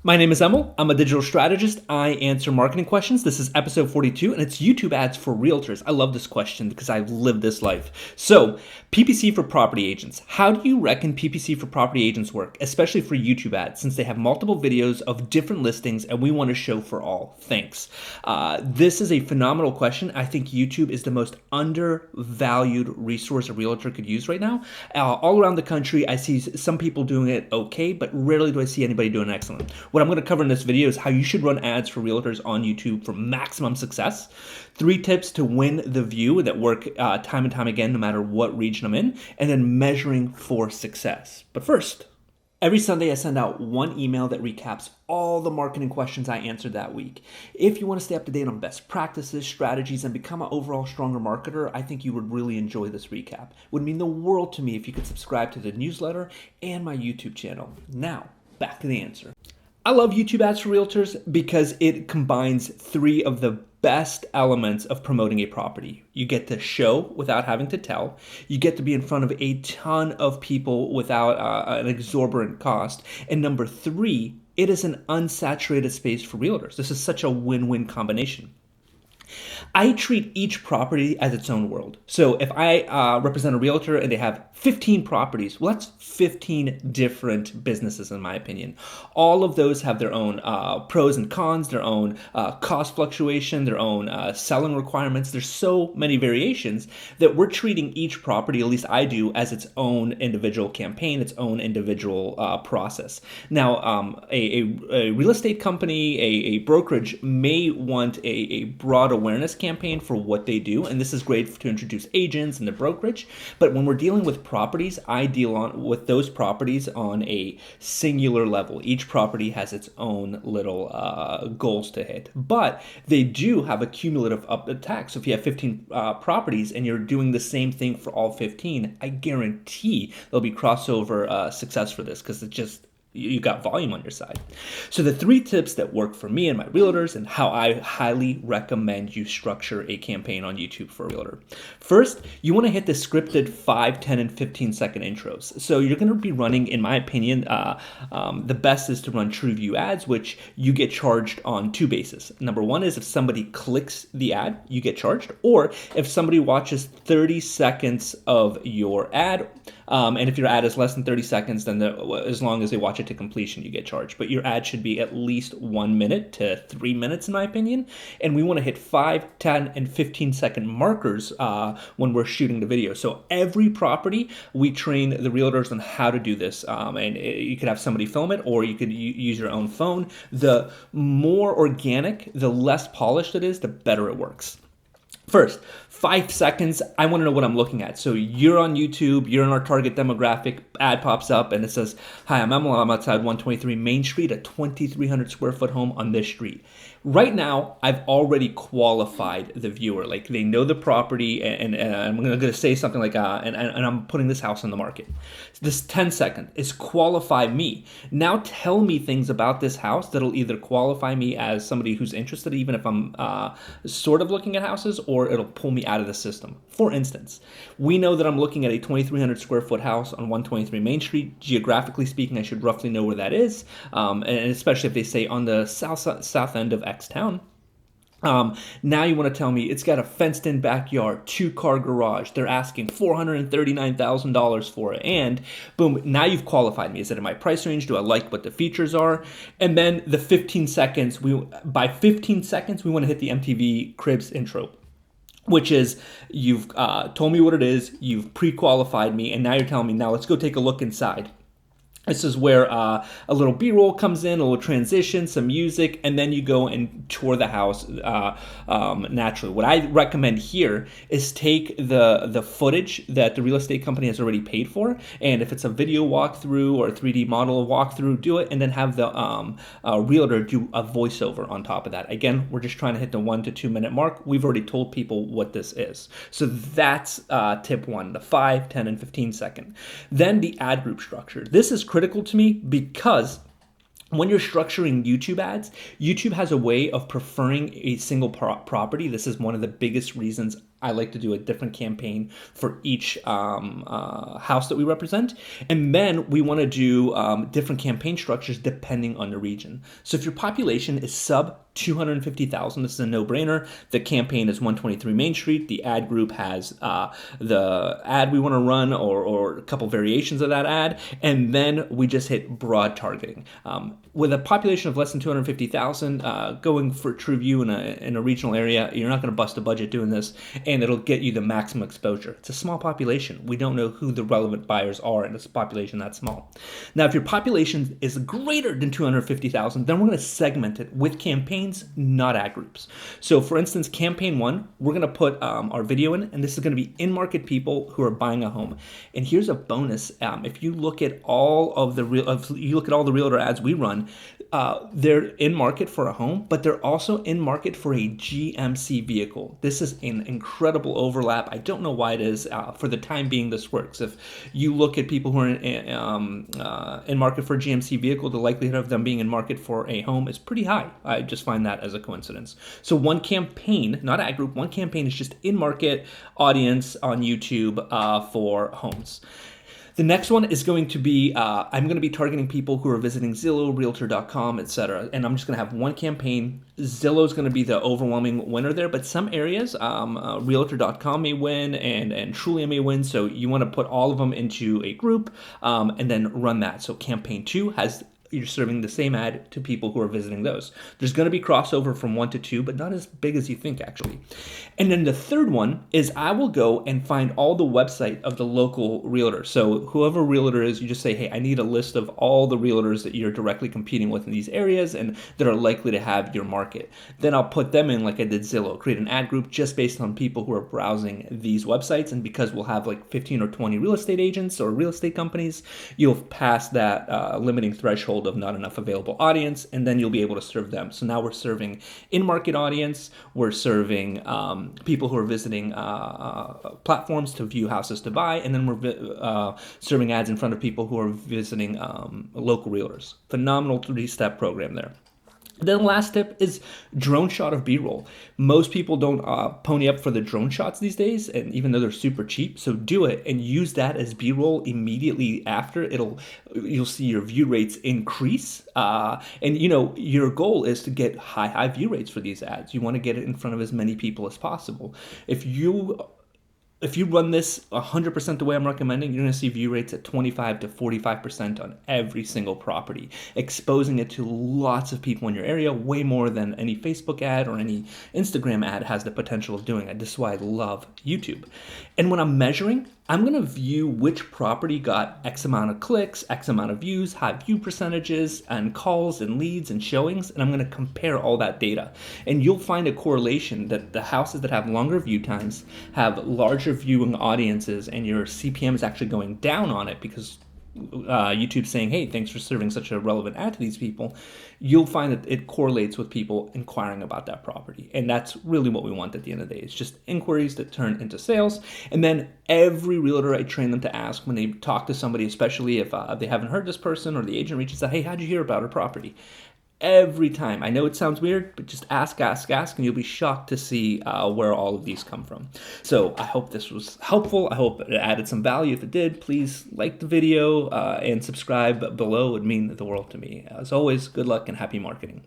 My name is Emil. I'm a digital strategist. I answer marketing questions. This is episode 42, and it's YouTube ads for realtors. I love this question because I've lived this life. So, PPC for property agents. How do you reckon PPC for property agents work, especially for YouTube ads, since they have multiple videos of different listings and we want to show for all? Thanks. This is a phenomenal question. I think YouTube is the most undervalued resource a realtor could use right now. All around the country, I see some people doing it okay, but rarely do I see anybody doing excellent. What I'm going to cover in this video is how you should run ads for realtors on YouTube for maximum success. 3 tips to win the view that work time and time again, no matter what region I'm in, and then measuring for success. But first, every Sunday I send out one email that recaps all the marketing questions I answered that week. If you want to stay up to date on best practices, strategies, and become an overall stronger marketer, I think you would really enjoy this recap. It would mean the world to me if you could subscribe to the newsletter and my YouTube channel. Now, back to the answer. I love YouTube ads for realtors because it combines 3 of the best elements of promoting a property. You get to show without having to tell. You get to be in front of a ton of people without an exorbitant cost. And number 3, it is an unsaturated space for realtors. This is such a win-win combination. I treat each property as its own world. So if I represent a realtor and they have 15 properties, well, that's 15 different businesses in my opinion. All of those have their own pros and cons, their own cost fluctuation, their own selling requirements. There's so many variations that we're treating each property, at least I do, as its own individual campaign, its own individual process. Now, a real estate company, a brokerage may want a broad awareness campaign for what they do, and this is great to introduce agents and the brokerage. But when we're dealing with properties, I deal with those properties on a singular level. Each property has its own little goals to hit, but they do have a cumulative attack. So if you have 15 properties and you're doing the same thing for all 15, I guarantee there'll be crossover success for this because it's just you got volume on your side. So the 3 tips that work for me and my realtors and how I highly recommend you structure a campaign on YouTube for a realtor. First, you want to hit the scripted 5, 10, and 15 second intros. So you're going to be running, in my opinion, the best is to run true view ads, which you get charged on 2 bases. Number 1 is if somebody clicks the ad, you get charged, or if somebody watches 30 seconds of your ad, and if your ad is less than 30 seconds, then as long as they watch it to completion, you get charged. But your ad should be at least 1 minute to 3 minutes, in my opinion. And we want to hit 5, 10, and 15 second markers when we're shooting the video. So every property, we train the realtors on how to do this. And you could have somebody film it, or you could use your own phone. The more organic, the less polished it is, the better it works. First, 5 seconds, I want to know what I'm looking at. So you're on YouTube, you're in our target demographic, ad pops up and it says, "Hi, I'm Emil, I'm outside 123 Main Street, a 2,300 square foot home on this street." Right now, I've already qualified the viewer. Like they know the property and I'm going to say something like, and I'm putting this house on the market. This 10 second is qualify me. Now tell me things about this house that'll either qualify me as somebody who's interested, even if I'm sort of looking at houses, or it'll pull me out of the system. For instance, we know that I'm looking at a 2,300 square foot house on 123 Main Street. Geographically speaking, I should roughly know where that is, and especially if they say on the south end of X town. Now you want to tell me it's got a fenced-in backyard, 2-car garage. They're asking $439,000 for it, and boom! Now you've qualified me. Is it in my price range? Do I like what the features are? And then the 15 seconds. By 15 seconds, we want to hit the MTV Cribs intro, which is you've told me what it is, you've pre-qualified me, and now you're telling me, now let's go take a look inside. This is where a little B-roll comes in, a little transition, some music, and then you go and tour the house naturally. What I recommend here is take the footage that the real estate company has already paid for, and if it's a video walkthrough or a 3D model walkthrough, do it, and then have the realtor do a voiceover on top of that. Again, we're just trying to hit the 1 to 2 minute mark. We've already told people what this is. So that's tip 1, the 5, 10, and 15 second. Then the ad group structure. This is critical to me because when you're structuring YouTube ads, YouTube has a way of preferring a single property. This is one of the biggest reasons I like to do a different campaign for each house that we represent. And then we want to do different campaign structures depending on the region. So if your population is sub 250,000, this is a no-brainer. The campaign is 123 Main Street. The ad group has the ad we want to run or a couple variations of that ad. And then we just hit broad targeting. With a population of less than 250,000, going for TrueView in a regional area, you're not going to bust a budget doing this, and it'll get you the maximum exposure. It's a small population. We don't know who the relevant buyers are in this population that small. Now, if your population is greater than 250,000, then we're going to segment it with campaigns, not ad groups. So, for instance, campaign 1, we're going to put our video in, and this is going to be in-market people who are buying a home. And here's a bonus: if you look at all of the realtor ads we run, they're in market for a home, but they're also in market for a GMC vehicle. This is an incredible overlap. I don't know why it is. For the time being, this works. If you look at people who are in market for a GMC vehicle, the likelihood of them being in market for a home is pretty high. I just find that as a coincidence. So one campaign, not ad group, one campaign is just in market audience on YouTube for homes. The next one is going to be, I'm going to be targeting people who are visiting Zillow, Realtor.com, etc. And I'm just going to have one campaign. Zillow is going to be the overwhelming winner there, but some areas, Realtor.com may win and Trulia may win. So you want to put all of them into a group and then run that. So campaign 2 has, you're serving the same ad to people who are visiting those. There's going to be crossover from 1 to 2, but not as big as you think, actually. And then the third one is I will go and find all the website of the local realtor. So whoever realtor is, you just say, hey, I need a list of all the realtors that you're directly competing with in these areas and that are likely to have your market. Then I'll put them in like I did Zillow, create an ad group just based on people who are browsing these websites. And because we'll have like 15 or 20 real estate agents or real estate companies, you'll pass that limiting threshold of not enough available audience, and then you'll be able to serve them. So now we're serving in-market audience, we're serving people who are visiting platforms to view houses to buy, and then we're serving ads in front of people who are visiting local realtors. Phenomenal 3-step program there. Then the last tip is drone shot of B-roll. Most people don't pony up for the drone shots these days, and even though they're super cheap, so do it and use that as B-roll immediately after. You'll see your view rates increase, and your goal is to get high view rates for these ads. You want to get it in front of as many people as possible. If you run this 100% the way I'm recommending, you're going to see view rates at 25 to 45% on every single property, exposing it to lots of people in your area, way more than any Facebook ad or any Instagram ad has the potential of doing it. This is why I love YouTube. And when I'm measuring, I'm going to view which property got X amount of clicks, X amount of views, high view percentages, and calls and leads and showings, and I'm going to compare all that data. And you'll find a correlation that the houses that have longer view times have larger viewing audiences, and your CPM is actually going down on it because YouTube's saying, hey, thanks for serving such a relevant ad to these people. You'll find that it correlates with people inquiring about that property. And that's really what we want at the end of the day. It's just inquiries that turn into sales. And then every realtor, I train them to ask when they talk to somebody, especially if they haven't heard this person or the agent reaches out, hey, how'd you hear about our property? Every time. I know it sounds weird, but just ask, and you'll be shocked to see where all of these come from. So I hope this was helpful. I hope it added some value. If it did, please like the video and subscribe below. It would mean the world to me. As always, good luck and happy marketing.